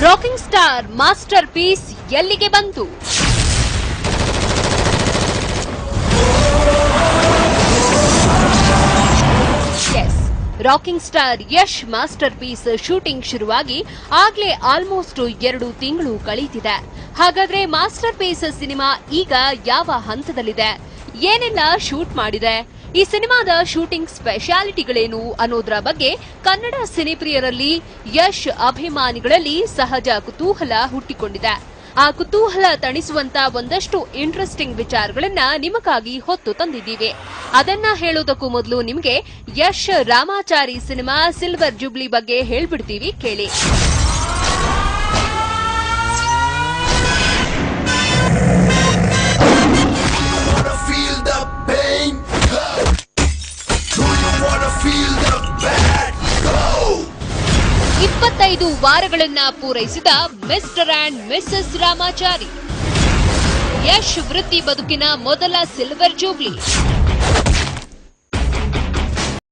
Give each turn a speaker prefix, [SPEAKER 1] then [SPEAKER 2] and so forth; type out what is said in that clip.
[SPEAKER 1] Rocking star master piece ಎಲ್ಲಿಗೆ ಬಂತು? Rocking star Yash masterpiece shooting ಶುರುವಾಗಿ ಆಗ್ಲೇ ಆಲ್ಮೋಸ್ಟ್ 2 ತಿಂಗಳು ಕಳೆದಿದೆ. ಹಾಗಾದ್ರೆ ಮಾಸ್ಟರ್ ಪೀಸ್ ಸಿನಿಮಾ ಈಗ ಯಾವ ಹಂತದಲ್ಲಿದೆ, ಏನೆಲ್ಲ ಶೂಟ್ ಮಾಡಿದೆ, ಈ ಸಿನಿಮಾದ ಶೂಟಿಂಗ್ ಸ್ಪೆಷಾಲಿಟಿಗಳೇನು ಅನ್ನೋದರ ಬಗ್ಗೆ ಕನ್ನಡ ಸಿನಿಪ್ರಿಯರಲ್ಲಿ ಯಶ್ ಅಭಿಮಾನಿಗಳಲ್ಲಿ ಸಹಜ ಕುತೂಹಲ ಹುಟ್ಟಿಕೊಂಡಿದೆ. ಆ ಕುತೂಹಲ ತಣಿಸುವಂತ ಒಂದಷ್ಟು ಇಂಟ್ರೆಸ್ಟಿಂಗ್ ವಿಚಾರಗಳನ್ನ ನಿಮಗಾಗಿ ಹೊತ್ತು ತಂದಿದ್ದೀವಿ. ಅದನ್ನ ಹೇಳೋದಕ್ಕೂ ಮೊದಲು ನಿಮಗೆ Yash Ramachari cinema silver jubilee ಬಗ್ಗೆ ಹೇಳ್ಬಿಡ್ತೀವಿ, ಕೇಳಿ. ಇಪ್ಪತ್ತೈದು ವಾರಗಳನ್ನ ಪೂರೈಸಿದ mister and Mrs Ramachari, Yash ವೃತ್ತಿ ಬದುಕಿನ ಮೊದಲ ಸಿಲ್ವರ್ ಜೂಬ್ಲಿ.